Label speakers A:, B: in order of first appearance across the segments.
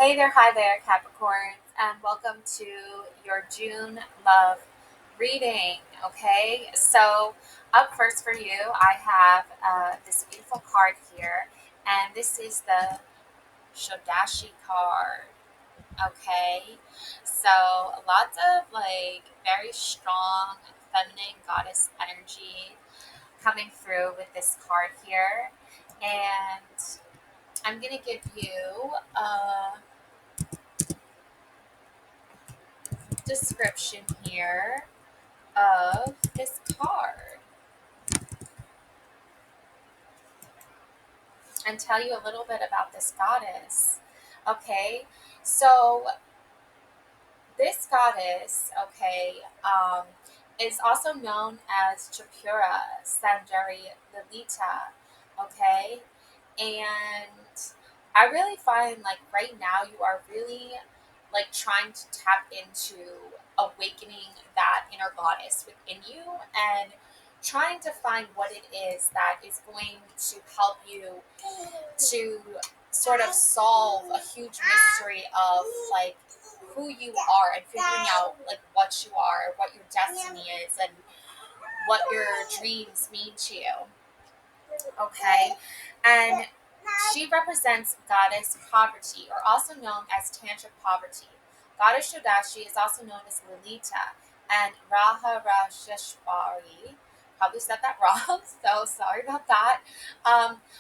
A: Hi there, Capricorns, and welcome to your June love reading. Okay, so up first for you, I have this beautiful card here, and this is the Shodashi card. Okay, so lots of like very strong feminine goddess energy coming through with this card here, and I'm gonna give you a description here of this card and tell you a little bit about this goddess. Okay, so this goddess, is also known as Tripura Sundari Lilita. Okay, and I really find like right now you are really like trying to tap into awakening that inner goddess within you and trying to find what it is that is going to help you to sort of solve a huge mystery of like who you are and figuring out like what you are, what your destiny is, and what your dreams mean to you. Okay, and she represents goddess poverty, or also known as tantric poverty. Goddess Shodashi is also known as Lilita and Raha Rajeshwari. Probably said that wrong, so sorry about that.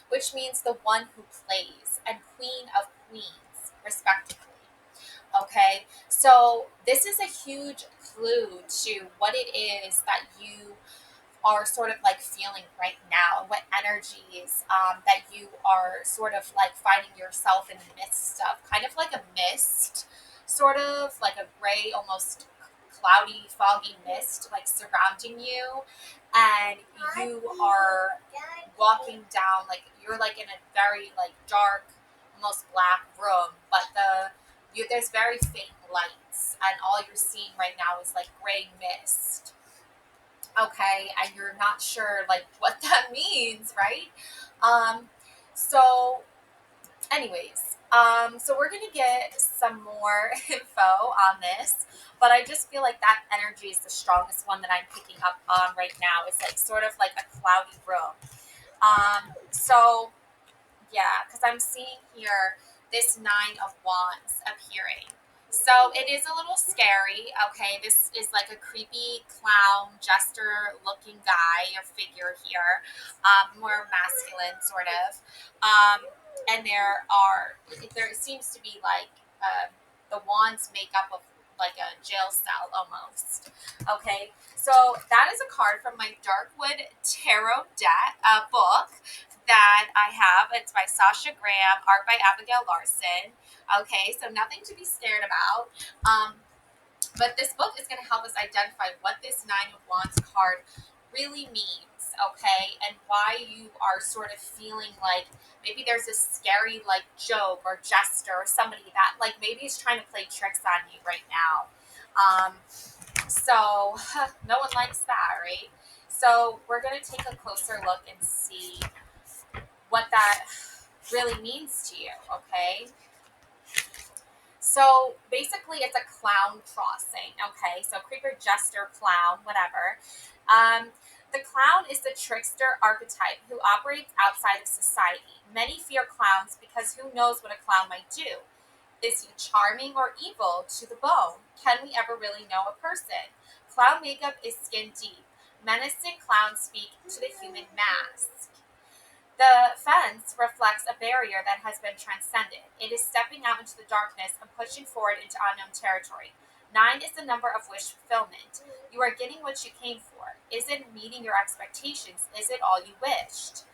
A: Which means the one who plays and Queen of Queens, respectively. Okay, so this is a huge clue to what it is that you are sort of like feeling right now, what energies that you are sort of like finding yourself in the midst of, kind of like a mist, sort of like a gray, almost cloudy, foggy mist, like surrounding you, and you are walking down, like you're like in a very like dark, almost black room, but there's very faint lights, and all you're seeing right now is like gray mist. Okay, and you're not sure like what that means, right? um so anyways, so we're gonna get some more info on this, but I just feel like that energy is the strongest one that I'm picking up on right now. It's like sort of like a cloudy room. So yeah, because I'm seeing here this Nine of Wands appearing. So it is a little scary. Okay, this is like a creepy clown jester looking guy or figure here, more masculine sort of. And there seems to be like the wands make up of like a jail cell almost. Okay, so that is a card from my Darkwood Tarot book that I have. It's by Sasha Graham, art by Abigail Larson. Okay, so nothing to be scared about. But this book is going to help us identify what this Nine of Wands card really means, okay, and why you are sort of feeling like maybe there's a scary like joke or jester or somebody that like maybe is trying to play tricks on you right now. So no one likes that, right? So we're going to take a closer look and see what that really means to you, okay? So basically, it's a clown crossing, okay? So creeper, jester, clown, whatever. The clown is the trickster archetype who operates outside of society. Many fear clowns because who knows what a clown might do? Is he charming or evil to the bone? Can we ever really know a person? Clown makeup is skin deep. Menacing clowns speak to the human mask. The fence reflects a barrier that has been transcended. It is stepping out into the darkness and pushing forward into unknown territory. 9 is the number of wish fulfillment. You are getting what you came for. Is it meeting your expectations? Is it all you wished?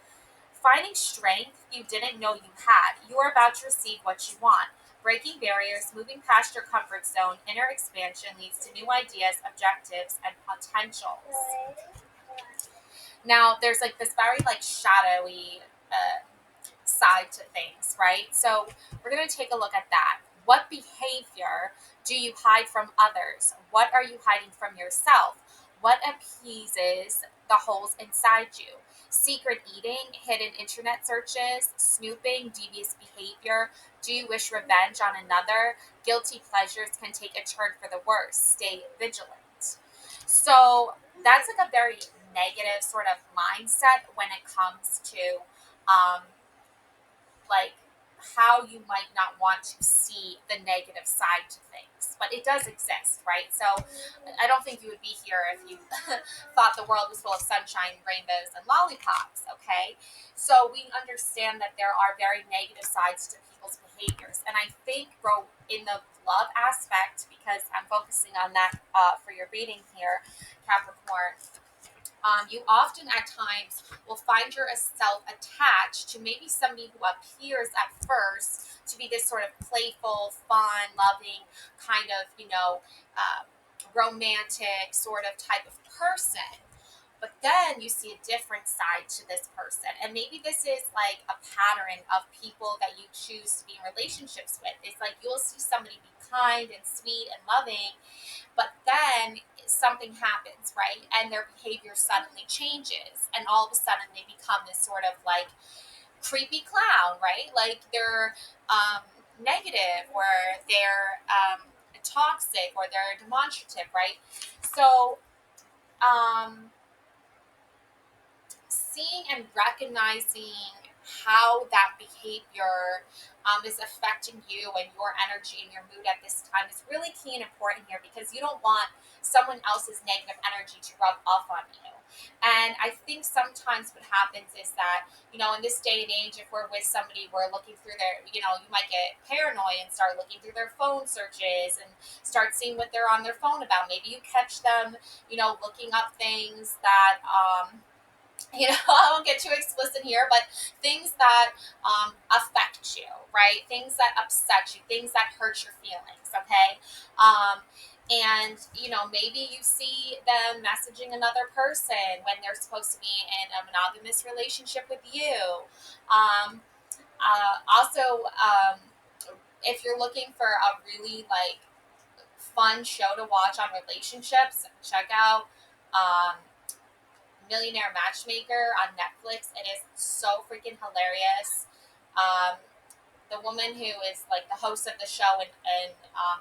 A: Finding strength you didn't know you had. You are about to receive what you want. Breaking barriers, moving past your comfort zone, inner expansion leads to new ideas, objectives, and potentials. Now, there's like this very like shadowy side to things, right? So we're going to take a look at that. What behavior do you hide from others? What are you hiding from yourself? What appeases the holes inside you? secret eating, hidden internet searches, snooping, devious behavior. Do you wish revenge on another? Guilty pleasures can take a turn for the worse. Stay vigilant. So that's like a very negative sort of mindset when it comes to um, like how you might not want to see the negative side to things, but it does exist, right? So I don't think you would be here if you thought the world was full of sunshine, rainbows, and lollipops. Okay, so we understand that there are very negative sides to people's behaviors, and I think, bro, in the love aspect, because I'm focusing on that for your reading here, Capricorn, you often at times will find yourself attached to maybe somebody who appears at first to be this sort of playful, fun, loving, kind of, uh, romantic sort of type of person. But then you see a different side to this person. And maybe this is like a pattern of people that you choose to be in relationships with. It's like you'll see somebody be kind and sweet and loving, but then something happens, right? And their behavior suddenly changes. And all of a sudden they become this sort of like creepy clown, right? Like they're negative, or they're toxic, or they're demonstrative, right? So, seeing and recognizing how that behavior is affecting you and your energy and your mood at this time is really key and important here, because you don't want someone else's negative energy to rub off on you. And I think sometimes what happens is that, in this day and age, if we're with somebody, we're looking through their, you might get paranoid and start looking through their phone searches and start seeing what they're on their phone about. Maybe you catch them, looking up things that, I won't get too explicit here, but things that affect you, right? Things that upset you, things that hurt your feelings, okay? And, maybe you see them messaging another person when they're supposed to be in a monogamous relationship with you. Also, if you're looking for a really, like, fun show to watch on relationships, check out Millionaire Matchmaker on Netflix. It is so freaking hilarious. Um, the woman who is like the host of the show and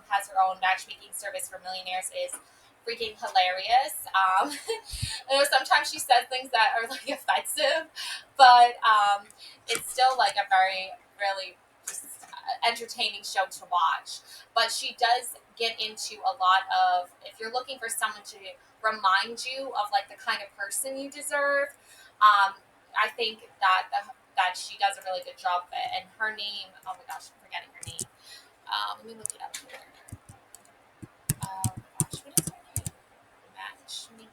A: has her own matchmaking service for millionaires is freaking hilarious. Sometimes she says things that are like offensive, but it's still like a very, really just entertaining show to watch. But she does get into a lot of, if you're looking for someone to remind you of like the kind of person you deserve, I think that she does a really good job of it. And her name, oh my gosh, I'm forgetting her name. Let me look it up here. Gosh, what is her name? Matchmaker.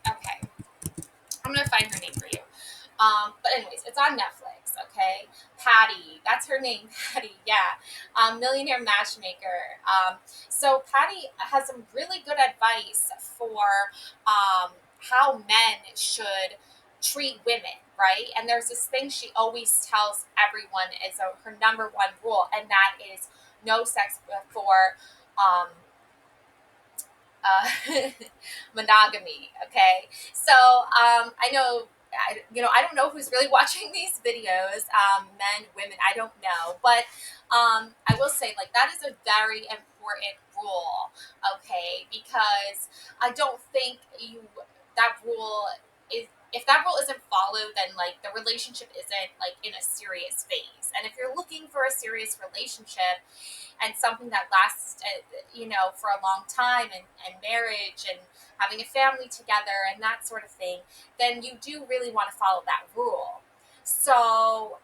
A: Okay, I'm gonna find her name for you. But anyways, it's on Netflix. Okay, Patty, that's her name, Patty. Yeah, Millionaire Matchmaker. So Patty has some really good advice for how men should treat women, right? And there's this thing she always tells everyone is her number one rule, and that is no sex before um, uh, monogamy. Okay, so I know. I don't know who's really watching these videos, men, women, I don't know, but I will say, like, that is a very important rule, okay? Because I don't think that rule is, if that rule isn't followed, then like the relationship isn't like in a serious phase. And if you're looking for a serious relationship, and something that lasts, for a long time, and marriage and having a family together and that sort of thing, then you do really want to follow that rule. So,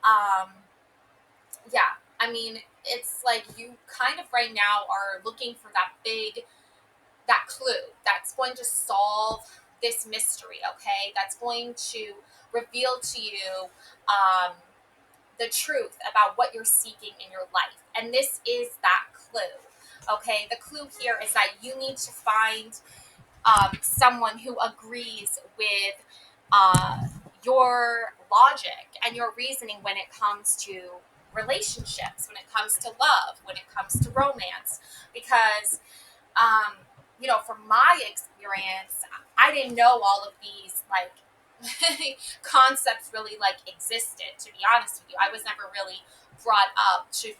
A: yeah, I mean, it's like you kind of right now are looking for that clue that's going to solve this mystery, okay? That's going to reveal to you, the truth about what you're seeking in your life. And this is that clue. Okay, the clue here is that you need to find someone who agrees with your logic and your reasoning when it comes to relationships, when it comes to love, when it comes to romance. Because, from my experience, I didn't know all of these, like, concepts really, like, existed, to be honest with you. I was never really brought up to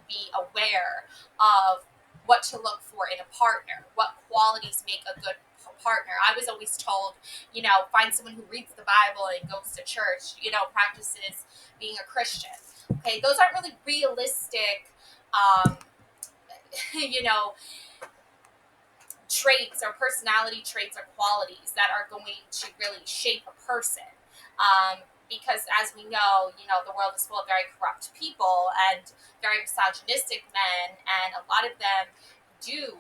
A: be aware of what to look for in a partner, what qualities make a good partner. I was always told, find someone who reads the Bible and goes to church, practices being a Christian. Okay, those aren't really realistic, um, you know, traits or personality traits or qualities that are going to really shape a person. Because as we know, the world is full of very corrupt people and very misogynistic men, and a lot of them do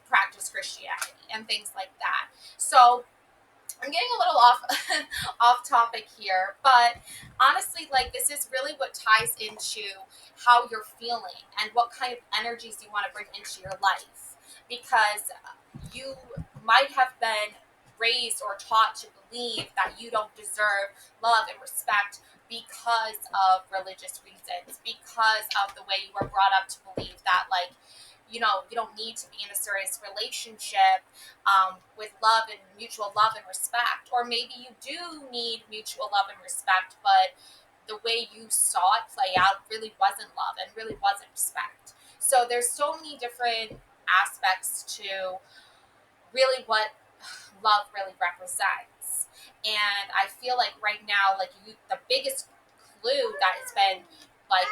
A: practice Christianity and things like that. So I'm getting a little off off topic here, but honestly, like, this is really what ties into how you're feeling and what kind of energies you want to bring into your life, because you might have been raised or taught to believe that you don't deserve love and respect because of religious reasons, because of the way you were brought up to believe that, like, you don't need to be in a serious relationship with love and mutual love and respect. Or maybe you do need mutual love and respect, but the way you saw it play out really wasn't love and really wasn't respect. So there's so many different aspects to really what love really represents. And I feel like right now, like, the biggest clue that has been, like,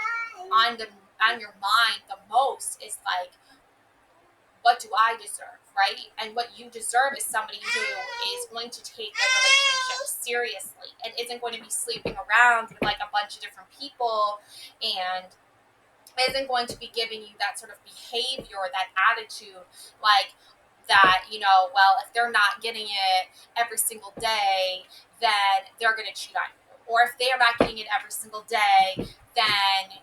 A: on your mind the most is, like, what do I deserve, right? And what you deserve is somebody who is going to take their relationship seriously and isn't going to be sleeping around with, like, a bunch of different people, and isn't going to be giving you that sort of behavior, that attitude, like, that, well, if they're not getting it every single day, then they're going to cheat on you. Or if they're not getting it every single day, then,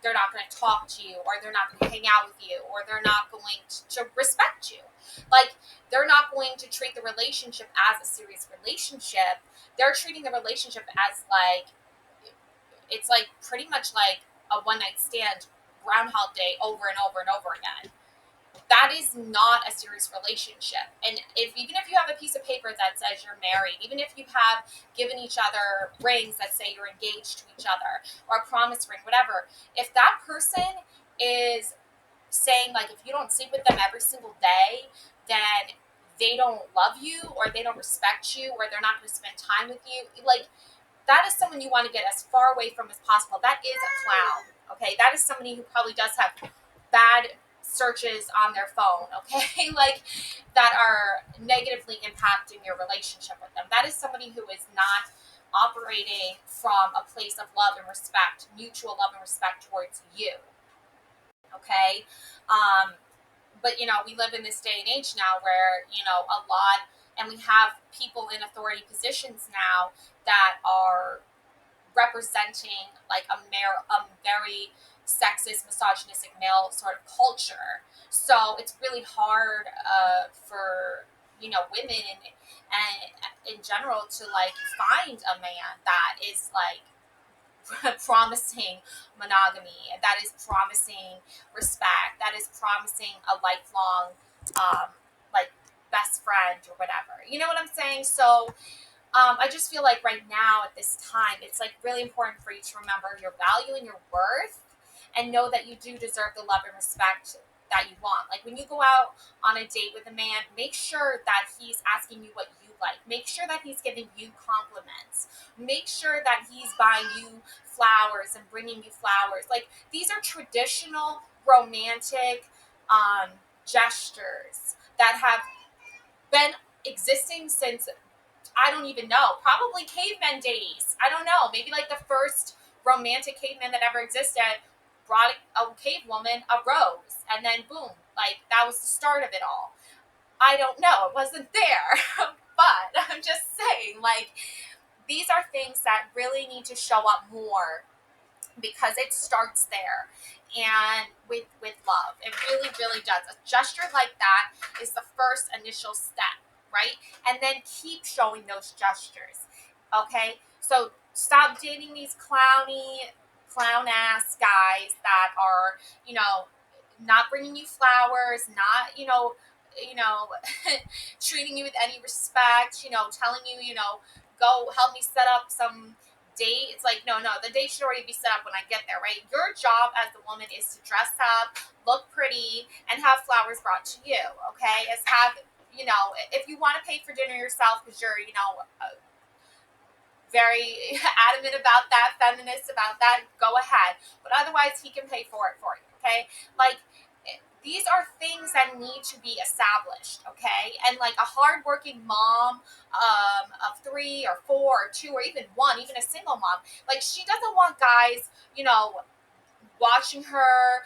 A: they're not going to talk to you, or they're not going to hang out with you, or they're not going to respect you. Like, they're not going to treat the relationship as a serious relationship. They're treating the relationship as, like, it's like pretty much like a one night stand, Groundhog Day, over and over and over again. That is not a serious relationship. And even if you have a piece of paper that says you're married, even if you have given each other rings that say you're engaged to each other, or a promise ring, whatever, if that person is saying, like, if you don't sleep with them every single day, then they don't love you, or they don't respect you, or they're not going to spend time with you, like, that is someone you want to get as far away from as possible. That is a clown, okay? That is somebody who probably does have bad searches on their phone, okay? Like, that are negatively impacting your relationship with them. That is somebody who is not operating from a place of love and respect, mutual love and respect towards you, okay? But, we live in this day and age now where, a lot, and we have people in authority positions now that are representing, like, a very sexist, misogynistic male sort of culture. So it's really hard for, women and in general to, like, find a man that is, like, promising monogamy, that is promising respect, that is promising a lifelong, like, best friend or whatever. You know what I'm saying? So I just feel like right now at this time, it's, like, really important for you to remember your value and your worth, and know that you do deserve the love and respect that you want. Like, when you go out on a date with a man, make sure that he's asking you what you like. Make sure that he's giving you compliments. Make sure that he's buying you flowers and bringing you flowers. Like, these are traditional romantic gestures that have been existing since, I don't even know, probably caveman days. I don't know. Maybe, like, the first romantic caveman that ever existed brought a cave woman a rose, and then boom, like, that was the start of it all. I don't know. It wasn't there. But I'm just saying, like, these are things that really need to show up more, because it starts there. And with love, it really, really does. A gesture like that is the first initial step, right? And then keep showing those gestures, okay? So Stop dating these clown ass guys that are, you know, not bringing you flowers, not, you know, treating you with any respect, telling you, go help me set up some date. It's like, no, the date should already be set up when I get there, right? Your job as the woman is to dress up, look pretty, and have flowers brought to you, okay? Is have, if you want to pay for dinner yourself because you're, very adamant about that, feminist about that, go ahead. But otherwise, he can pay for it for you, okay? Like, these are things that need to be established, okay? And like a hardworking mom of 3 or 4 or 2 or even one, even a single mom, like she doesn't want guys, watching her,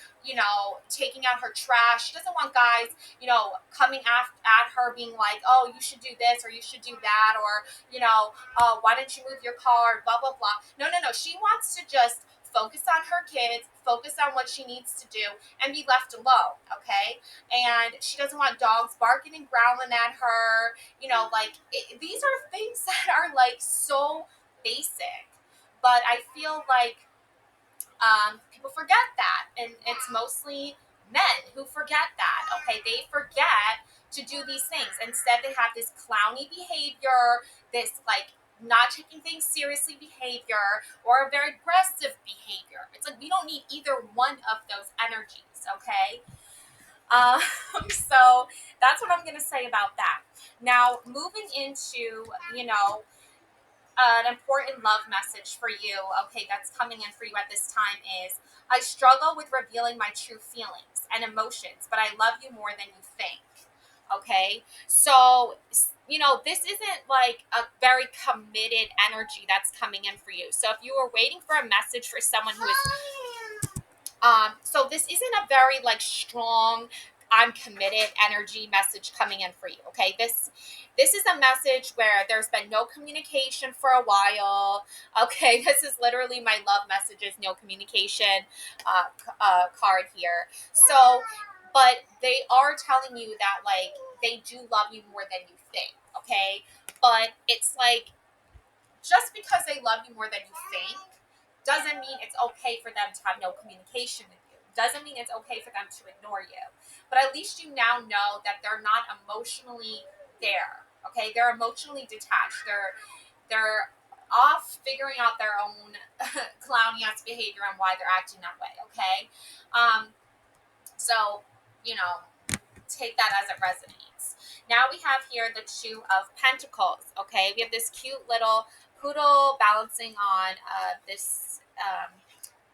A: taking out her trash. She doesn't want guys, coming at her being like, oh, you should do this or you should do that, or, why don't you move your car, blah, blah, blah. No. She wants to just focus on her kids, focus on what she needs to do, and be left alone, okay? And she doesn't want dogs barking and growling at her, these are things that are like so basic. But I feel like people forget that, and it's mostly men who forget that. Okay, they forget to do these things. Instead, they have this clowny behavior, this like not taking things seriously behavior, or a very aggressive behavior. It's like we don't need either one of those energies. Okay. Um, so that's what I'm going to say about that. Now, moving into, an important love message for you, okay, that's coming in for you at this time is, I struggle with revealing my true feelings and emotions, but I love you more than you think. Okay, so, this isn't like a very committed energy that's coming in for you. So if you were waiting for a message for someone who is so this isn't a very like strong, I'm committed energy message coming in for you. Okay, this is a message where there's been no communication for a while. Okay, this is literally my love messages, no communication card here. So, but they are telling you that like they do love you more than you think. Okay, but it's like just because they love you more than you think doesn't mean it's okay for them to have no communication with you. Doesn't mean it's okay for them to ignore you. But at least you now know that they're not emotionally there. Okay, they're emotionally detached. They're off figuring out their own clowny ass behavior and why they're acting that way. Okay, so you know take that as it resonates. Now we have here the Two of Pentacles. Okay, we have this cute little poodle balancing on this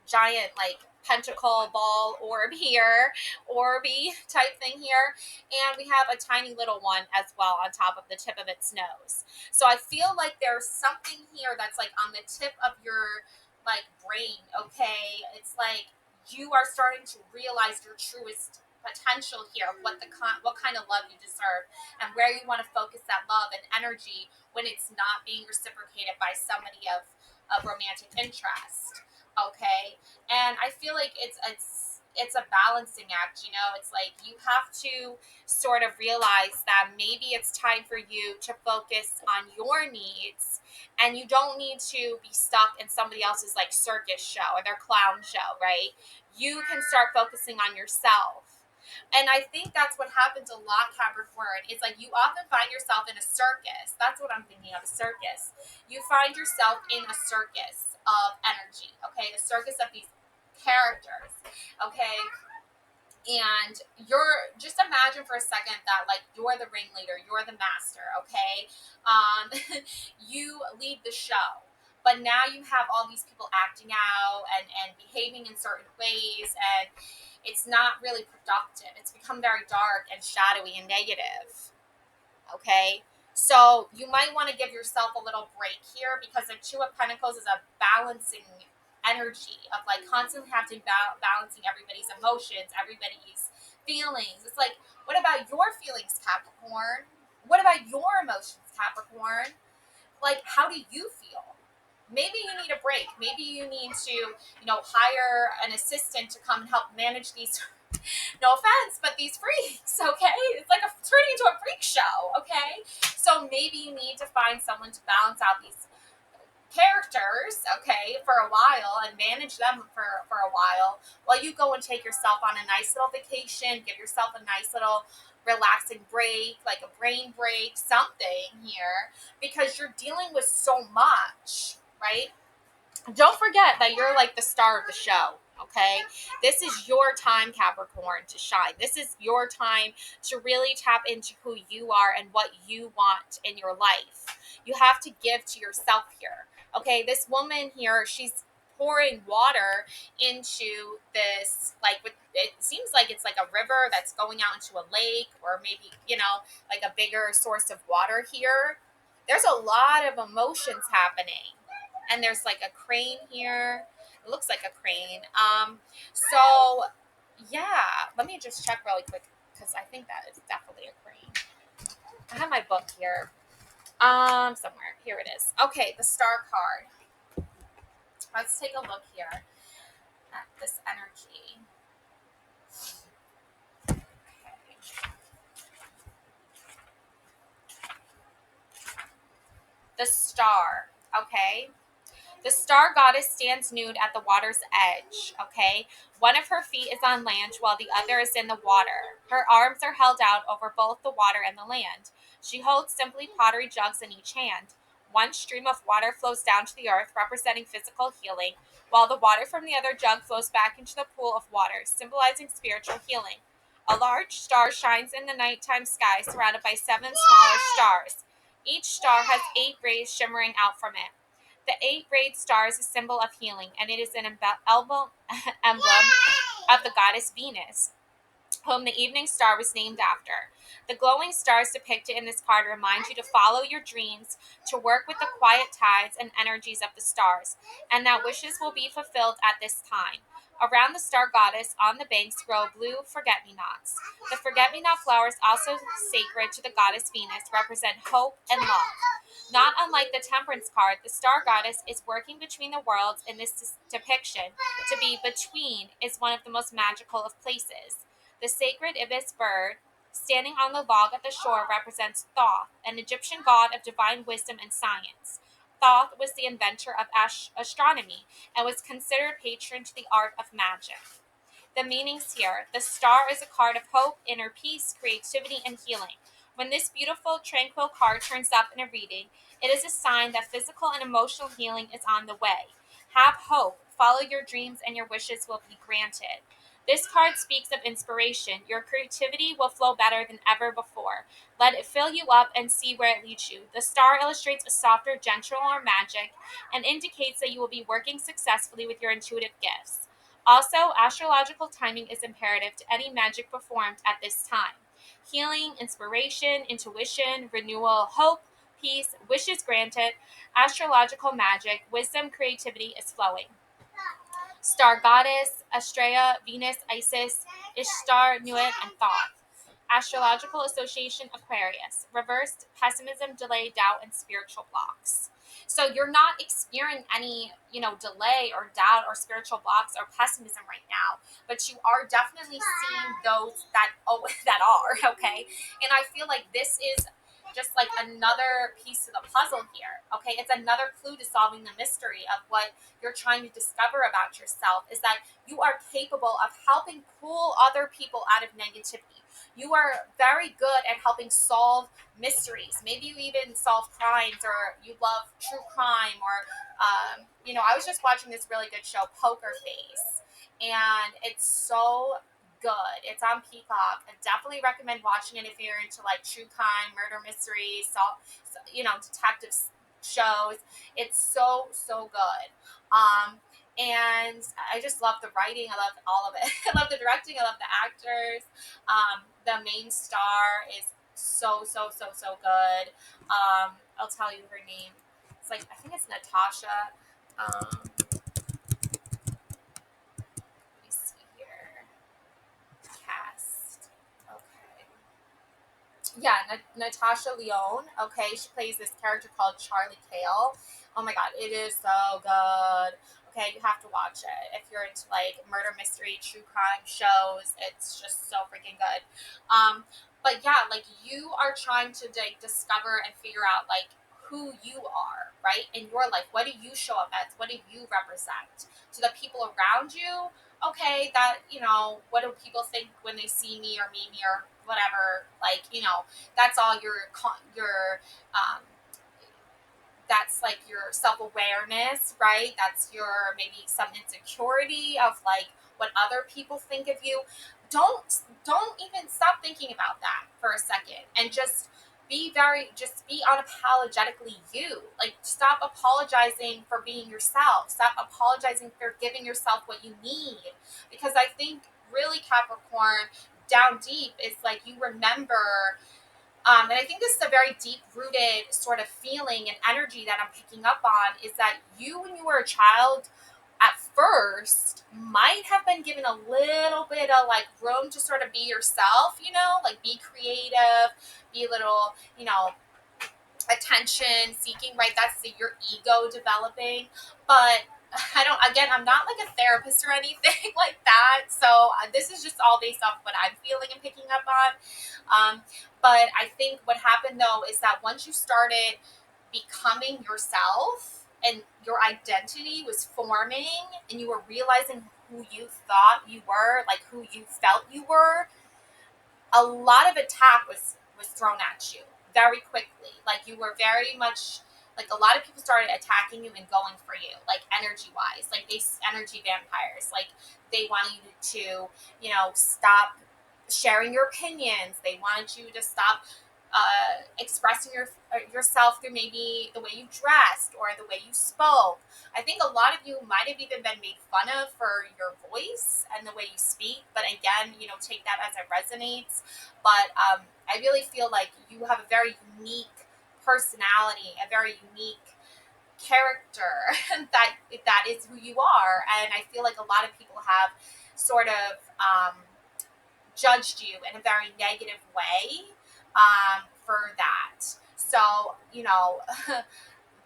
A: giant like pentacle ball orb here, orby type thing here, and we have a tiny little one as well on top of the tip of its nose. So I feel like there's something here that's like on the tip of your like brain. Okay, it's like you are starting to realize your truest potential here of what kind of love you deserve and where you want to focus that love and energy when it's not being reciprocated by somebody of romantic interest. Okay, and I feel like it's a balancing act. It's like you have to sort of realize that maybe it's time for you to focus on your needs, and you don't need to be stuck in somebody else's like circus show or their clown show, right? You can start focusing on yourself. And I think that's what happens a lot, Capricorn. It's like you often find yourself in a circus. That's what I'm thinking of, a circus. You find yourself in a circus of energy, okay? A circus of these characters, okay? And just imagine for a second that like you're the ringleader, you're the master, okay? You lead the show. But now you have all these people acting out and behaving in certain ways, and it's not really productive. It's become very dark and shadowy and negative. Okay. So you might want to give yourself a little break here, because the Two of Pentacles is a balancing energy of like constantly having balancing everybody's emotions, everybody's feelings. It's like, what about your feelings, Capricorn? What about your emotions, Capricorn? Like, how do you feel? Maybe you need a break. Maybe you need to, hire an assistant to come and help manage these, no offense, but these freaks, okay? It's like turning into a freak show, okay? So maybe you need to find someone to balance out these characters, okay, for a while and manage them for a while you go and take yourself on a nice little vacation, give yourself a nice little relaxing break, like a brain break, something here, because you're dealing with so much, right? Don't forget that you're like the star of the show, okay? This is your time, Capricorn, to shine. This is your time to really tap into who you are and what you want in your life. You have to give to yourself here, okay? This woman here, she's pouring water into this, like, with it seems like it's like a river that's going out into a lake, or maybe, like a bigger source of water here. There's a lot of emotions happening, and there's like a crane here. It looks like a crane. So yeah, let me just check really quick, because I think that is definitely a crane. I have my book here. Somewhere. Here it is. Okay, the star card. Let's take a look here at this energy. Okay. The star. Okay. The star goddess stands nude at the water's edge, okay? One of her feet is on land while the other is in the water. Her arms are held out over both the water and the land. She holds simply pottery jugs in each hand. One stream of water flows down to the earth, representing physical healing, while the water from the other jug flows back into the pool of water, symbolizing spiritual healing. A large star shines in the nighttime sky, surrounded by 7 smaller stars. Each star has 8 rays shimmering out from it. The 8 rayed star is a symbol of healing, and it is an emblem of the goddess Venus, whom the evening star was named after. The glowing stars depicted in this card remind you to follow your dreams, to work with the quiet tides and energies of the stars, and that wishes will be fulfilled at this time. Around the star goddess on the banks grow blue forget-me-nots. The forget-me-not flowers, also sacred to the goddess Venus, represent hope and love. Not unlike the Temperance card, the star goddess is working between the worlds in this depiction. To be between is one of the most magical of places. The sacred ibis bird, standing on the log at the shore, represents Thoth, an Egyptian god of divine wisdom and science. Thoth was the inventor of astronomy and was considered patron to the art of magic. The meanings here: the star is a card of hope, inner peace, creativity, and healing. When this beautiful, tranquil card turns up in a reading, it is a sign that physical and emotional healing is on the way. Have hope, follow your dreams, and your wishes will be granted. This card speaks of inspiration. Your creativity will flow better than ever before. Let it fill you up and see where it leads you. The star illustrates a softer, gentler magic and indicates that you will be working successfully with your intuitive gifts. Also, astrological timing is imperative to any magic performed at this time. Healing, inspiration, intuition, renewal, hope, peace, wishes granted, astrological magic, wisdom, creativity is flowing. Star goddess, Astrea, Venus, Isis, Ishtar, Nuit, and Thoth. Astrological association, Aquarius. Reversed, pessimism, delay, doubt, and spiritual blocks. So you're not experiencing any, delay or doubt or spiritual blocks or pessimism right now, but you are definitely seeing those that that are, okay? And I feel like this is just like another piece of the puzzle here, okay? It's another clue to solving the mystery of what you're trying to discover about yourself, is that you are capable of helping pull other people out of negativity. You are very good at helping solve mysteries. Maybe you even solve crimes, or you love true crime, or I was just watching this really good show, Poker Face, and it's so good. It's on Peacock. I definitely recommend watching it if you're into like true crime, murder mysteries, detective shows. It's so good. And I just love the writing. I love all of it. I love the directing. I love the actors. The main star is so good. I'll tell you her name. It's like, I think it's Natasha. Let me see here. Cast. Okay. Yeah, Natasha Lyonne. Okay, she plays this character called Charlie Kale. Oh my god, it is so good. Okay, you have to watch it if you're into like murder mystery, true crime shows. It's just so freaking good. But yeah, like, you are trying to like discover and figure out like who you are. right? In your life, what do you show up as? What do you represent to the people around you? Okay, that, what do people think when they see me or meet me or whatever? Like, that's all um, that's like your self-awareness, right? That's your maybe some insecurity of like what other people think of you. Don't even stop thinking about that for a second and just be unapologetically you. Like, stop apologizing for being yourself. Stop apologizing for giving yourself what you need. Because I think really, Capricorn, down deep, is like you remember, and I think this is a very deep rooted sort of feeling and energy that I'm picking up on, is that you, when you were a child, at first might have been given a little bit of like room to sort of be yourself, like be creative, be a little, attention seeking, right? That's your ego developing. But I'm not like a therapist or anything like that. So this is just all based off what I'm feeling and picking up on. But I think what happened though is that once you started becoming yourself and your identity was forming and you were realizing who you thought you were, like who you felt you were, a lot of attack was thrown at you very quickly. Like, you were very much like, a lot of people started attacking you and going for you, like energy wise, like they energy vampires. Like, they wanted you to, stop sharing your opinions. They wanted you to stop expressing yourself through maybe the way you dressed or the way you spoke. I think a lot of you might have even been made fun of for your voice and the way you speak. But again, take that as it resonates. But I really feel like you have a very unique personality, a very unique character that is who you are. And I feel like a lot of people have sort of judged you in a very negative way for that. So,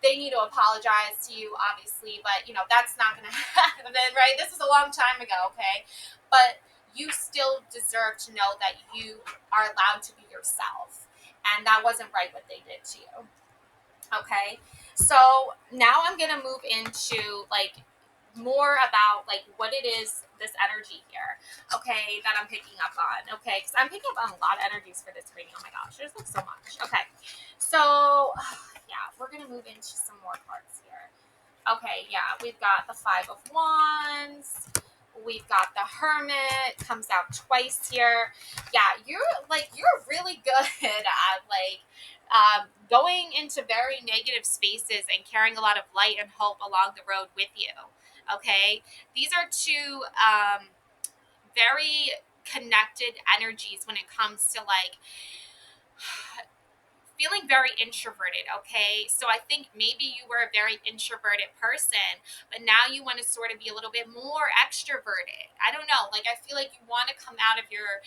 A: they need to apologize to you, obviously, but, that's not going to happen, right? This is a long time ago, okay? But you still deserve to know that you are allowed to be yourself. And that wasn't right what they did to you. Okay? So now I'm going to move into, like, more about like what it is, this energy here, okay, that I'm picking up on, okay, because I'm picking up on a lot of energies for this reading. Oh my gosh, there's like so much. Okay, so yeah, we're gonna move into some more cards here. Okay, yeah, we've got the Five of Wands, we've got the Hermit, comes out twice here. Yeah, you're really good at like going into very negative spaces and carrying a lot of light and hope along the road with you. Okay, these are two very connected energies when it comes to like feeling very introverted. Okay, so I think maybe you were a very introverted person, but now you want to sort of be a little bit more extroverted. I don't know, like I feel like you want to come out of your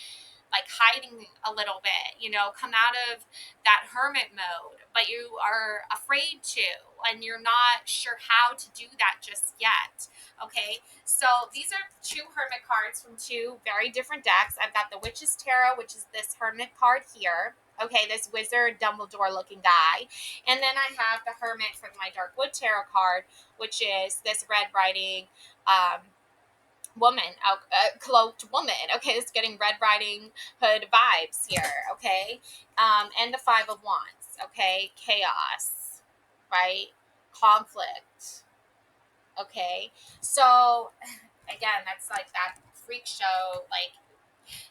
A: like hiding a little bit, come out of that hermit mode, but you are afraid to, and you're not sure how to do that just yet. Okay, so these are two hermit cards from two very different decks. I've got the Witch's Tarot, which is this hermit card here. Okay, this wizard Dumbledore looking guy. And then I have the Hermit from my Darkwood Tarot card, which is this Red Riding woman, cloaked woman. Okay, it's getting Red Riding Hood vibes here. Okay, and the Five of Wands. Okay, chaos, right? Conflict. Okay, so again, that's like that freak show. Like,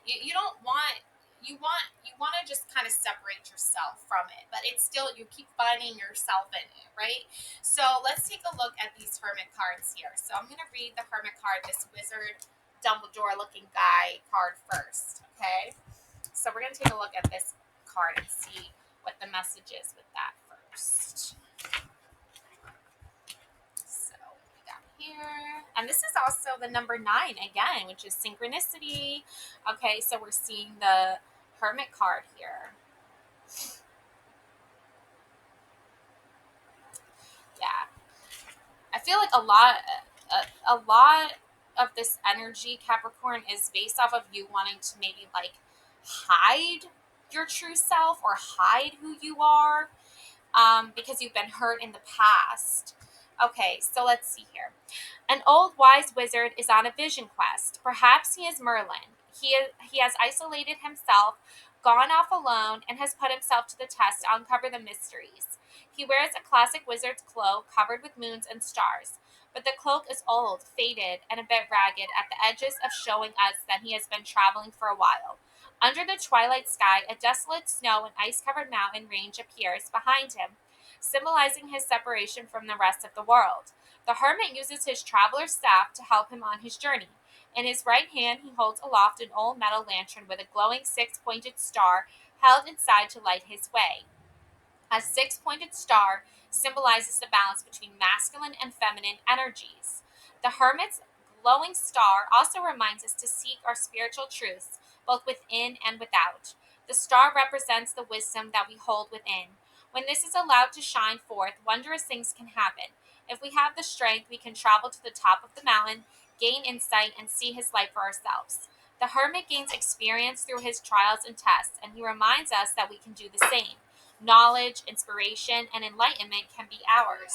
A: you don't want you want to just kind of separate yourself from it, but it's still, you keep finding yourself in it, right? So let's take a look at these hermit cards here. So I'm going to read the hermit card, this wizard Dumbledore looking guy card first. Okay, so we're going to take a look at this card and see what the message is with that first. So we got here, and this is also the number 9 again, which is synchronicity. Okay, so we're seeing the hermit card here. Yeah, I feel like a lot of this energy, Capricorn, is based off of you wanting to maybe like hide your true self or hide who you are. because you've been hurt in the past. Okay, so let's see here. An old wise wizard is on a vision quest. Perhaps he is Merlin. He has isolated himself, gone off alone, and has put himself to the test to uncover the mysteries. He wears a classic wizard's cloak covered with moons and stars, but the cloak is old, faded, and a bit ragged at the edges of showing us that he has been traveling for a while. Under the twilight sky, a desolate snow and ice-covered mountain range appears behind him, symbolizing his separation from the rest of the world. The hermit uses his traveler's staff to help him on his journey. In his right hand, he holds aloft an old metal lantern with a glowing six-pointed star held inside to light his way. A six-pointed star symbolizes the balance between masculine and feminine energies. The hermit's glowing star also reminds us to seek our spiritual truths, both within and without. The star represents the wisdom that we hold within. When this is allowed to shine forth, wondrous things can happen. If we have the strength, we can travel to the top of the mountain, gain insight, and see his light for ourselves. The hermit gains experience through his trials and tests, and he reminds us that we can do the same. Knowledge, inspiration, and enlightenment can be ours.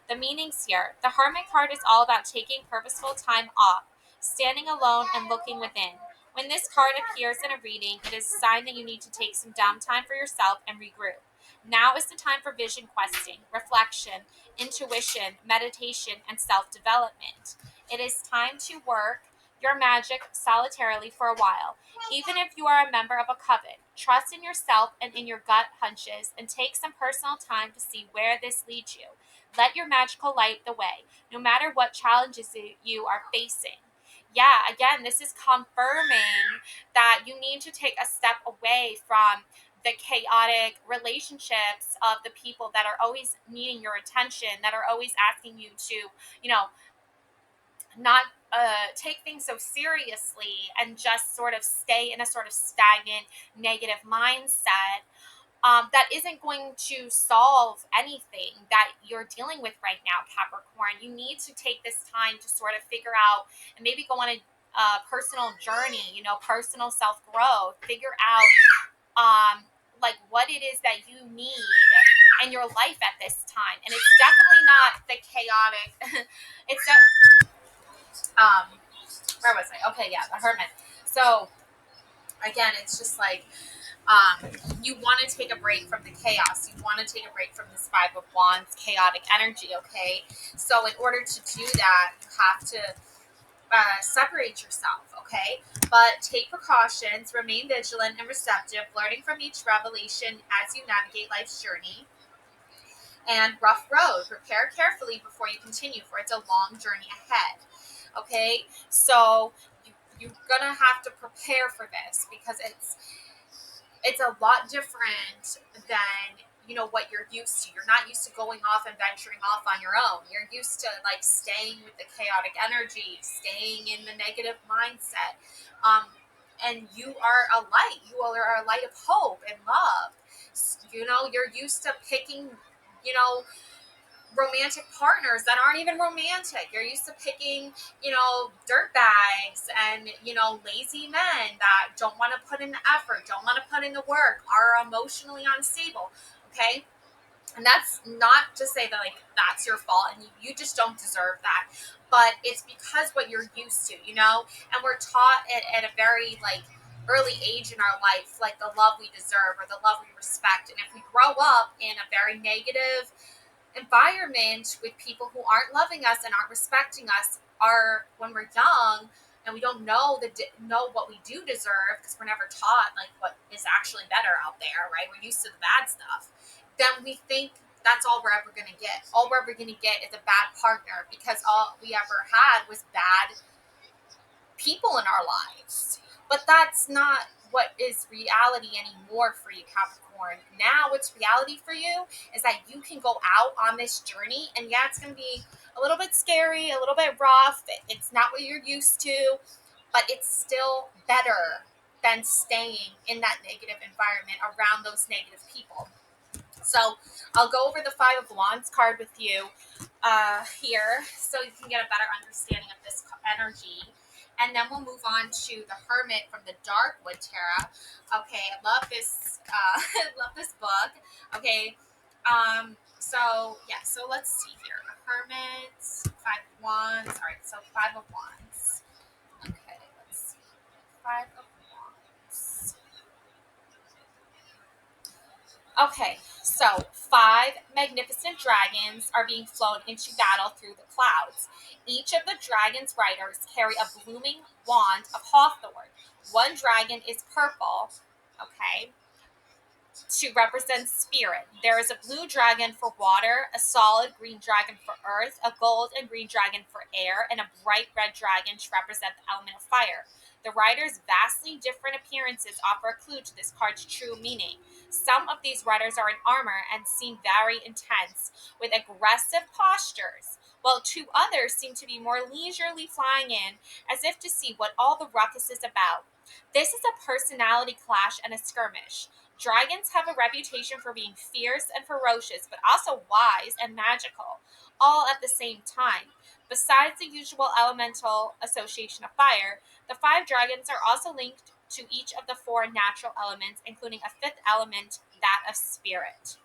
A: The meanings here. The Hermit card is all about taking purposeful time off, standing alone, and looking within. When this card appears in a reading, it is a sign that you need to take some downtime for yourself and regroup. Now is the time for vision questing, reflection, intuition, meditation, and self development. It is time to work your magic solitarily for a while. Even if you are a member of a coven, trust in yourself and in your gut hunches and take some personal time to see where this leads you. Let your magical light the way, no matter what challenges you are facing. Yeah, again, this is confirming that you need to take a step away from the chaotic relationships of the people that are always needing your attention, that are always asking you to, you know, not take things so seriously and just sort of stay in a sort of stagnant negative mindset that isn't going to solve anything that you're dealing with right now, Capricorn. You need to take this time to sort of figure out and maybe go on a personal journey, you know, personal self growth, figure out like what it is that you need in your life at this time. And it's definitely not the chaotic, it's where was I? Okay, yeah, the hermit. So again, it's just like you want to take a break from the chaos. You want to take a break from this Five of Wands chaotic energy. Okay, so in order to do that, you have to separate yourself. Okay, but take precautions, remain vigilant and receptive, learning from each revelation as you navigate life's journey. And rough road. Prepare carefully before you continue, for it's a long journey ahead. Okay, so you're gonna have to prepare for this because it's a lot different than what you're used to. You're not used to going off and venturing off on your own. You're used to like staying with the chaotic energy, staying in the negative mindset. And you are a light. You are a light of hope and love. You're used to picking, you know, romantic partners that aren't even romantic. You're used to picking, dirt bags and, lazy men that don't want to put in the effort, don't want to put in the work, are emotionally unstable. Okay. And that's not to say that like that's your fault and you just don't deserve that. But it's because what you're used to, and we're taught at a very like early age in our life, like the love we deserve or the love we respect. And if we grow up in a very negative environment with people who aren't loving us and aren't respecting us, are when we're young and we don't know what we do deserve because we're never taught like what is actually better out there, right? We're used to the bad stuff. Then we think that's all we're ever going to get. All we're ever going to get is a bad partner because all we ever had was bad people in our lives. But that's not what is reality anymore for you, Capricorn. Now what's reality for you is that you can go out on this journey, and yeah, it's going to be a little bit scary, a little bit rough. It's not what you're used to, but it's still better than staying in that negative environment around those negative people. So I'll go over the Five of Wands card with you here so you can get a better understanding of this energy. And then we'll move on to the Hermit from the Darkwood Tarot. Okay, I love this. I love this book. Okay, So let's see here. A hermit, 5 of wands. All right, so 5 of wands. Okay, let's see. 5 of wands. Okay, so 5 magnificent dragons are being flown into battle through the clouds. Each of the dragon's riders carry a blooming wand of hawthorn. One dragon is purple, okay, to represent spirit. There is a blue dragon for water, a solid green dragon for earth, a gold and green dragon for air, and a bright red dragon to represent the element of fire. The riders' vastly different appearances offer a clue to this card's true meaning. Some of these riders are in armor and seem very intense, with aggressive postures, while 2 others seem to be more leisurely flying in, as if to see what all the ruckus is about. This is a personality clash and a skirmish. Dragons have a reputation for being fierce and ferocious, but also wise and magical, all at the same time. Besides the usual elemental association of fire, the 5 dragons are also linked to each of the 4 natural elements, including a 5th element, that of spirit.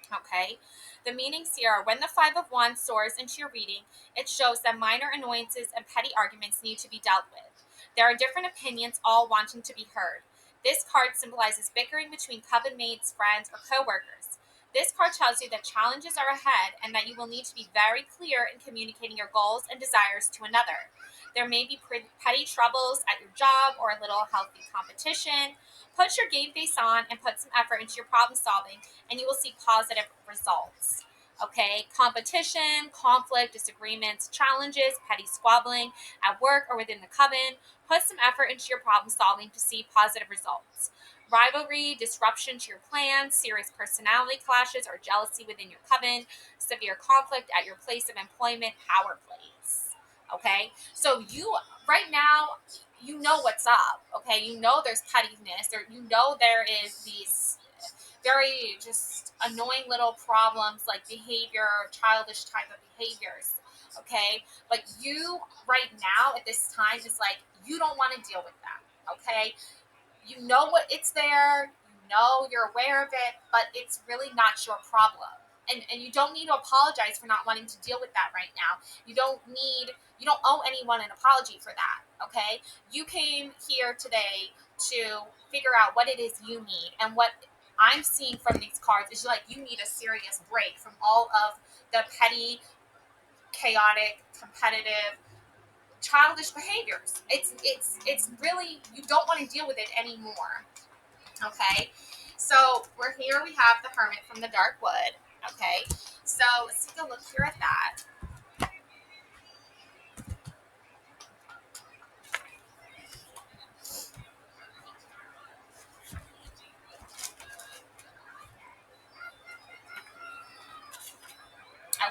A: Okay. The meanings here are: when the 5 of wands soars into your reading, it shows that minor annoyances and petty arguments need to be dealt with. There are different opinions, all wanting to be heard. This card symbolizes bickering between coven mates, friends, or coworkers. This card tells you that challenges are ahead and that you will need to be very clear in communicating your goals and desires to another. There may be petty troubles at your job or a little healthy competition. Put your game face on and put some effort into your problem solving, and you will see positive results. Okay, competition, conflict, disagreements, challenges, petty squabbling at work or within the coven. Put some effort into your problem solving to see positive results. Rivalry, disruption to your plans, serious personality clashes or jealousy within your coven, severe conflict at your place of employment, power plays. Okay, so you right now, you know what's up. Okay, you know there's pettiness, or you know there is these very just annoying little problems like behavior, childish type of behaviors. Okay, but you right now at this time is like, you don't want to deal with that. Okay, you know what, it's there, you know, you're aware of it, but it's really not your problem. And you don't need to apologize for not wanting to deal with that right now. You don't owe anyone an apology for that. Okay, you came here today to figure out what it is you need, and what I'm seeing from these cards is like, you need a serious break from all of the petty, chaotic, competitive, childish behaviors. It's really, you don't want to deal with it anymore. Okay, so we're here. We have the Hermit from the Dark Wood. Okay, so let's take a look here at that.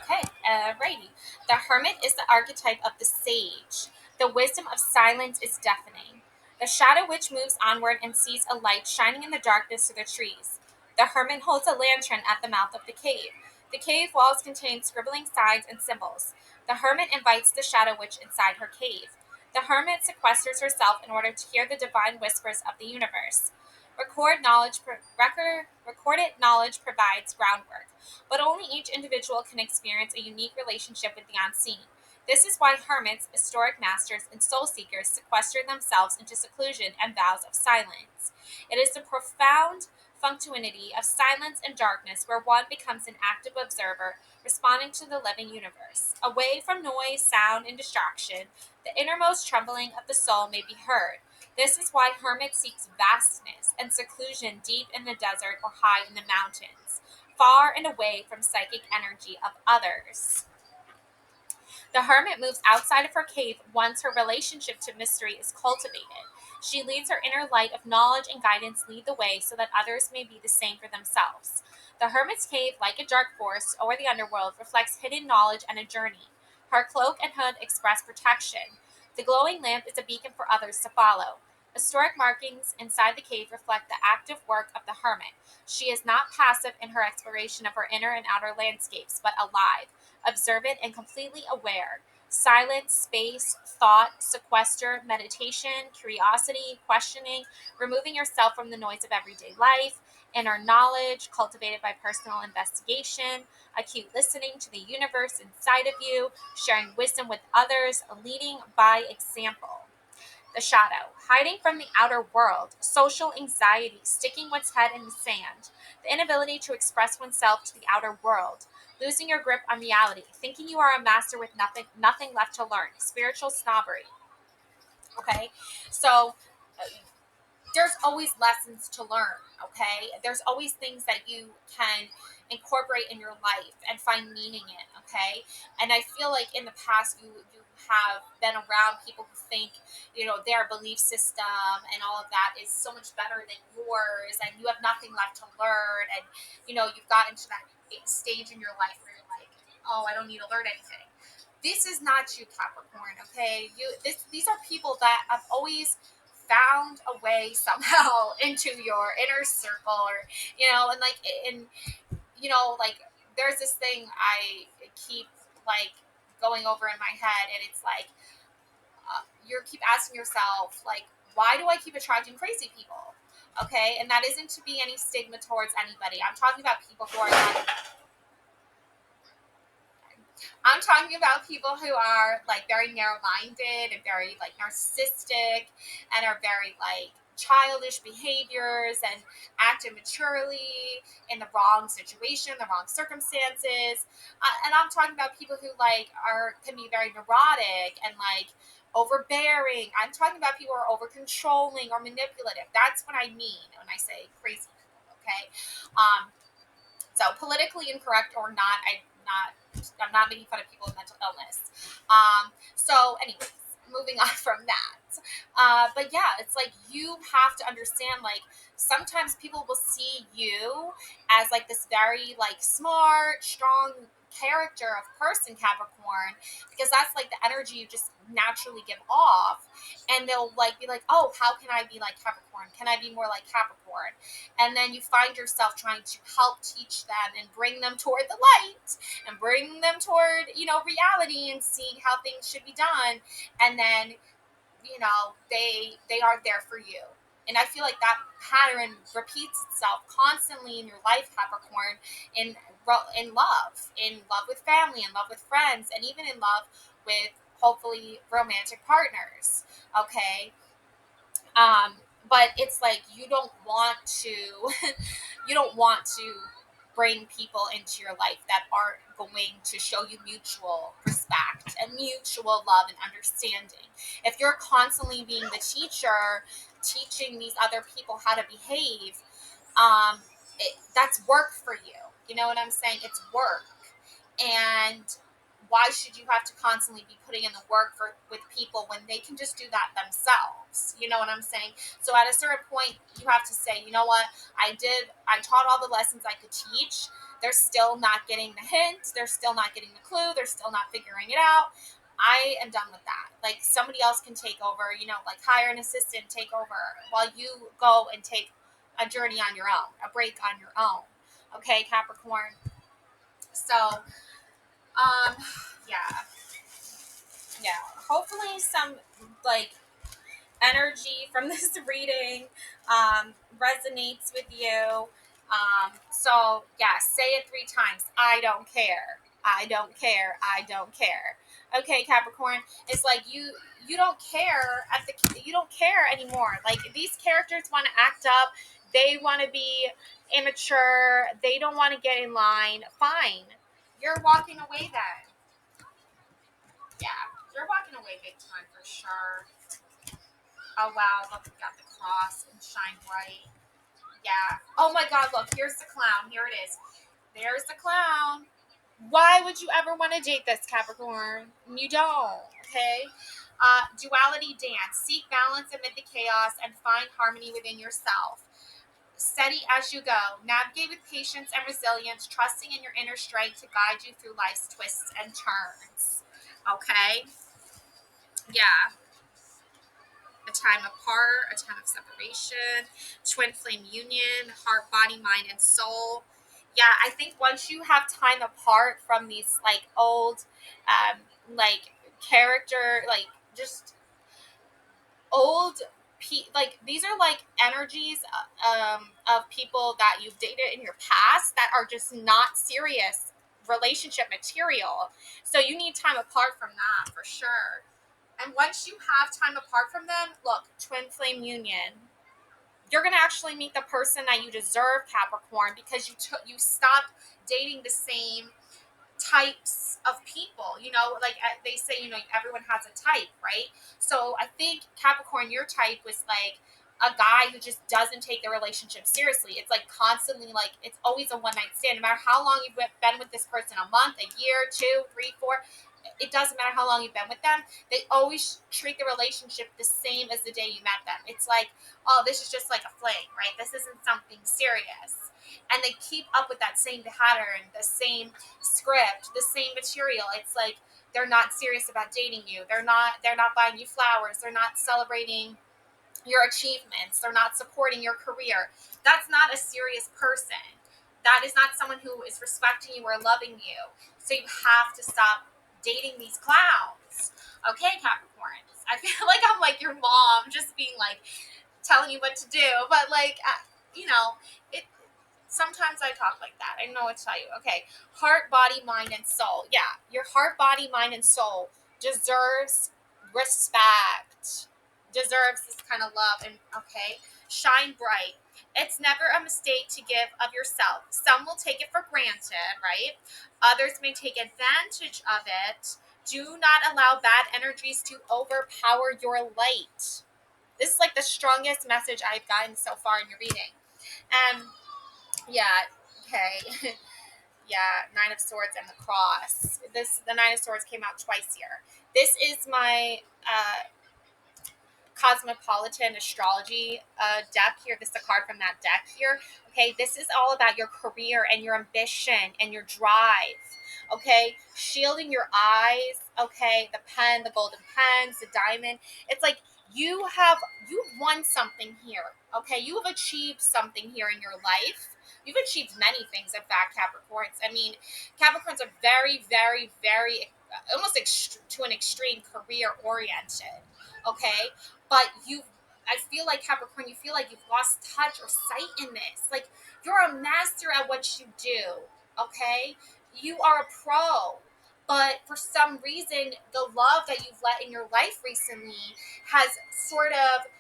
A: Okay, alrighty. The Hermit is the archetype of the sage. The wisdom of silence is deafening. The shadow witch moves onward and sees a light shining in the darkness through the trees. The Hermit holds a lantern at the mouth of the cave. The cave walls contain scribbling signs and symbols. The Hermit invites the shadow witch inside her cave. The Hermit sequesters herself in order to hear the divine whispers of the universe. Recorded knowledge provides groundwork, but only each individual can experience a unique relationship with the unseen. This is why hermits, historic masters, and soul seekers sequester themselves into seclusion and vows of silence. It is the profound functionality of silence and darkness where one becomes an active observer, responding to the living universe. Away from noise, sound, and distraction, the innermost trembling of the soul may be heard. This is why hermit seeks vastness and seclusion deep in the desert or high in the mountains, far and away from psychic energy of others. The hermit moves outside of her cave once her relationship to mystery is cultivated. She leads her inner light of knowledge and guidance lead the way so that others may be the same for themselves. The hermit's cave, like a dark forest or the underworld, reflects hidden knowledge and a journey. Her cloak and hood express protection. The glowing lamp is a beacon for others to follow. Historic markings inside the cave reflect the active work of the hermit. She is not passive in her exploration of her inner and outer landscapes, but alive, observant, and completely aware. silence, space, thought, sequester, meditation, curiosity, questioning, removing yourself from the noise of everyday life, inner knowledge cultivated by personal investigation, acute listening to the universe inside of you, sharing wisdom with others, leading by example. The shadow, hiding from the outer world, social anxiety, sticking one's head in the sand, the inability to express oneself to the outer world, losing your grip on reality, thinking you are a master with nothing left to learn, spiritual snobbery. Okay, so there's always lessons to learn. Okay, there's always things that you can incorporate in your life and find meaning in. Okay, and I feel like in the past you have been around people who think, you know, their belief system and all of that is so much better than yours, and you have nothing left to learn, and you know you've gotten to that stage in your life where you're like, oh, I don't need to learn anything. This is not you, Capricorn. Okay, these are people that have always found a way somehow into your inner circle, or you know, and like in you know, like there's this thing I keep like going over in my head, and it's like you keep asking yourself like, why do I keep attracting crazy people? Okay, and that isn't to be any stigma towards anybody. I'm talking about people who are not, I'm talking about people who are like very narrow minded and very like narcissistic and are very like childish behaviors and act immaturely in the wrong situation, the wrong circumstances. And I'm talking about people who like are can be very neurotic and like overbearing. I'm talking about people who are over controlling or manipulative. That's what I mean when I say crazy people. Okay. So politically incorrect or not, I'm not making fun of people with mental illness. So anyways, moving on from that. But yeah, it's like you have to understand like sometimes people will see you as like this very like smart, strong character of person, Capricorn, because that's like the energy you just naturally give off, and they'll like be like, oh, how can I be like Capricorn, can I be more like Capricorn? And then you find yourself trying to help teach them and bring them toward the light and bring them toward, you know, reality and seeing how things should be done. And then, you know, they aren't there for you. And I feel like that pattern repeats itself constantly in your life, Capricorn, in in love with family, in love with friends, and even in love with hopefully romantic partners. Okay, um, but it's like you don't want to you don't want to bring people into your life that aren't going to show you mutual respect and mutual love and understanding. If you're constantly being the teacher, teaching these other people how to behave, that's work for you. You know what I'm saying? It's work. And why should you have to constantly be putting in the work for with people when they can just do that themselves? You know what I'm saying? So at a certain point you have to say, you know what, I taught all the lessons I could teach. They're still not getting the hint, they're still not getting the clue, they're still not figuring it out. I am done with that. Like somebody else can take over, you know, like hire an assistant, take over while you go and take a journey on your own, a break on your own. Okay, Capricorn. So um, yeah, yeah. Hopefully, some like energy from this reading resonates with you. So yeah, say it 3 times. I don't care. I don't care. I don't care. Okay, Capricorn. It's like you don't care you don't care anymore. Like these characters want to act up. They want to be immature. They don't want to get in line. Fine. You're walking away then. Yeah, you're walking away big time for sure. Oh wow, look, we got the cross and shine bright. Yeah. Oh my god, look, here's the clown. Here it is. There's the clown. Why would you ever want to date this, Capricorn? You don't, okay? Duality dance. Seek balance amid the chaos and find harmony within yourself. Steady as you go. Navigate with patience and resilience, trusting in your inner strength to guide you through life's twists and turns. Okay? Yeah. A time apart, a time of separation, twin flame union, heart, body, mind, and soul. Yeah, I think once you have time apart from these like old, like character, like just old like these are like energies of people that you've dated in your past that are just not serious relationship material. So you need time apart from that for sure. And once you have time apart from them, look, twin flame union. You're gonna actually meet the person that you deserve, Capricorn, because you stopped dating the same types of people. Like they say, everyone has a type, right? So I think Capricorn, your type was like a guy who just doesn't take the relationship seriously. It's like constantly, like it's always a one night stand, no matter how long you've been with this person, a month, a year, 2, 3, 4. It doesn't matter how long you've been with them. They always treat the relationship the same as the day you met them. It's like, oh, this is just like a fling, right? This isn't something serious. And they keep up with that same pattern, the same script, the same material. It's like they're not serious about dating you. They're not buying you flowers. They're not celebrating your achievements. They're not supporting your career. That's not a serious person. That is not someone who is respecting you or loving you. So you have to stop dating these clowns. Okay, Capricorns. I feel like I'm like your mom, just being like telling you what to do, but like it sometimes I talk like that. I know what to tell you. Okay. Heart, body, mind, and soul. Yeah. Your heart, body, mind, and soul deserves respect, deserves this kind of love. And okay. Shine bright. It's never a mistake to give of yourself. Some will take it for granted, right? Others may take advantage of it. Do not allow bad energies to overpower your light. This is like the strongest message I've gotten so far in your reading. And yeah, okay. Yeah, Nine of Swords and the Cross. The Nine of Swords came out twice here. This is my cosmopolitan astrology deck here. This is a card from that deck here. Okay, this is all about your career and your ambition and your drive. Okay, shielding your eyes. Okay, the pen, the golden pens, the diamond. It's like you've won something here. Okay, you have achieved something here in your life. You've achieved many things, in fact, Capricorns. I mean, Capricorns are very, very, very, almost to an extreme career oriented. Okay, but I feel like Capricorn, you feel like you've lost touch or sight in this. Like you're a master at what you do. Okay, you are a pro. But for some reason, the love that you've let in your life recently has sort of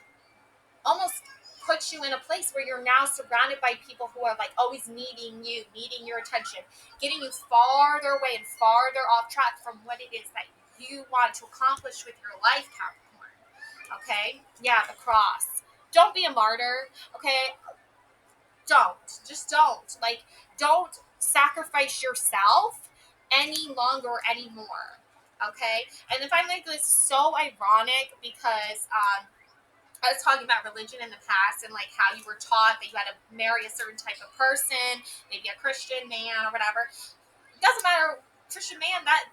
A: almost put you in a place where you're now surrounded by people who are like always needing you, needing your attention, getting you farther away and farther off track from what it is that you want to accomplish with your life, Capricorn. Okay? Yeah, the cross. Don't be a martyr. Okay? Don't. Just don't. Like, don't sacrifice yourself any longer or anymore. Okay? And if I make this so ironic because I was talking about religion in the past and like how you were taught that you had to marry a certain type of person, maybe a Christian man or whatever. It doesn't matter, Christian man, that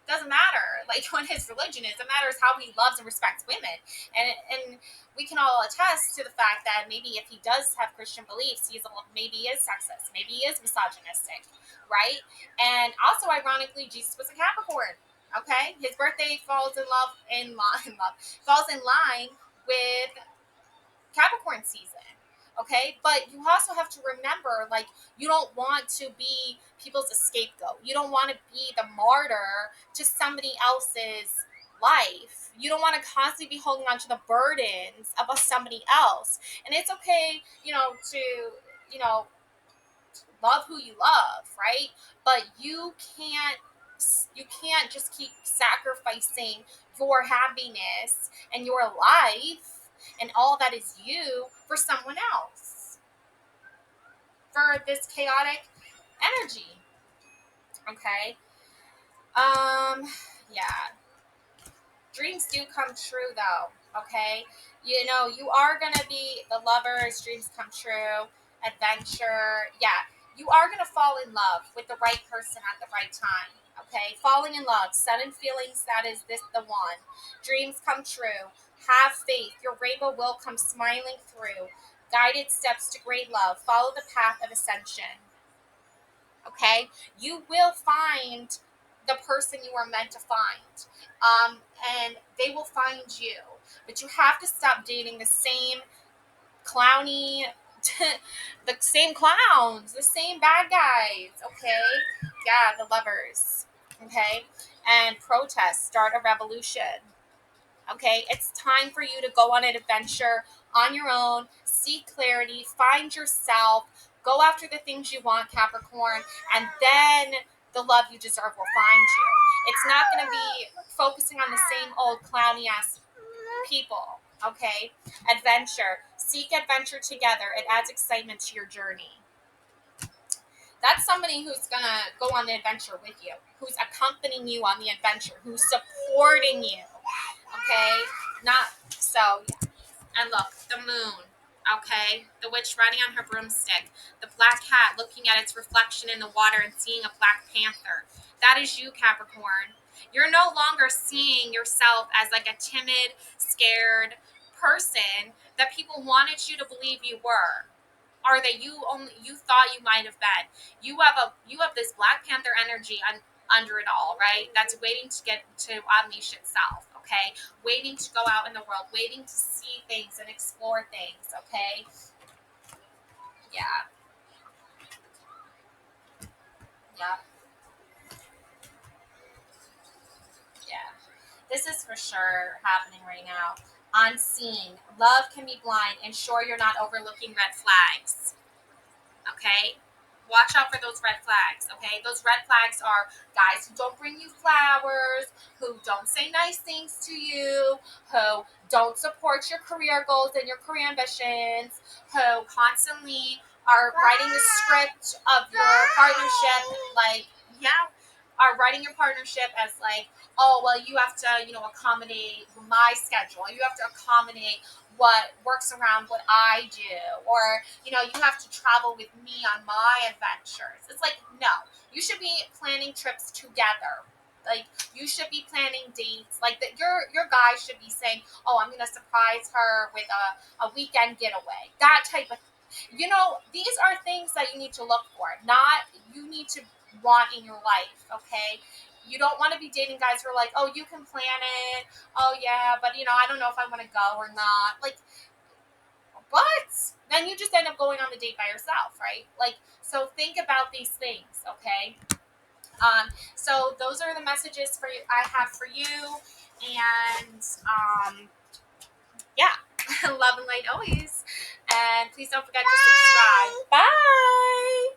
A: doesn't matter like what his religion is. It matters how he loves and respects women. And we can all attest to the fact that maybe if he does have Christian beliefs, maybe he is sexist, maybe he is misogynistic, right? And also ironically, Jesus was a Capricorn. Okay, his birthday falls falls in line with Capricorn season. Okay, but you also have to remember, like, you don't want to be people's scapegoat. You don't want to be the martyr to somebody else's life. You don't want to constantly be holding on to the burdens of somebody else. And it's okay, to, you know, love who you love, right? But you can't just keep sacrificing your happiness and your life and all that is you for someone else, for this chaotic energy. Okay. Yeah. Dreams do come true though. Okay. You are gonna be the lovers, dreams come true, adventure. Yeah. You are gonna fall in love with the right person at the right time. Okay. Falling in love, sudden feelings, that is this the one. Dreams come true. Have faith. Your rainbow will come smiling through. Guided steps to great love. Follow the path of ascension. Okay. You will find the person you are meant to find. And they will find you. But you have to stop dating the same clowny, the same clowns, the same bad guys, okay? Yeah, the lovers, okay? And protest, start a revolution, okay? It's time for you to go on an adventure on your own, seek clarity, find yourself, go after the things you want, Capricorn, and then the love you deserve will find you. It's not going to be focusing on the same old clowny ass people, okay? Adventure. Seek adventure together. It adds excitement to your journey. That's somebody who's going to go on the adventure with you, who's accompanying you on the adventure, who's supporting you, okay? Not so, yeah. And look, the moon, okay? The witch riding on her broomstick. The black cat looking at its reflection in the water and seeing a black panther. That is you, Capricorn. You're no longer seeing yourself as like a timid, scared person that people wanted you to believe you were, or that you thought you might have been. You have this Black Panther energy under it all, right? That's waiting to get to unleash itself, okay? Waiting to go out in the world, waiting to see things and explore things, okay? Yeah, yeah, yeah. This is for sure happening right now. Unseen. Love can be blind. Ensure you're not overlooking red flags. Okay? Watch out for those red flags, okay? Those red flags are guys who don't bring you flowers, who don't say nice things to you, who don't support your career goals and your career ambitions, who constantly are writing the script of your partnership, like, yeah, are writing your partnership as like, oh, well, you have to, accommodate my schedule. You have to accommodate what works around what I do, or you have to travel with me on my adventures. It's like, no, you should be planning trips together. Like, you should be planning dates. Like, that your guy should be saying, oh, I'm gonna surprise her with a weekend getaway. That type of, these are things that you need to look for. Not you need to want in your life. Okay. You don't want to be dating guys who are like, oh, you can plan it. Oh yeah, but I don't know if I want to go or not. Like, but then you just end up going on the date by yourself, right? Like, so think about these things, okay? So those are the messages I have for you, and yeah, love and light always. And please don't forget to subscribe. Bye.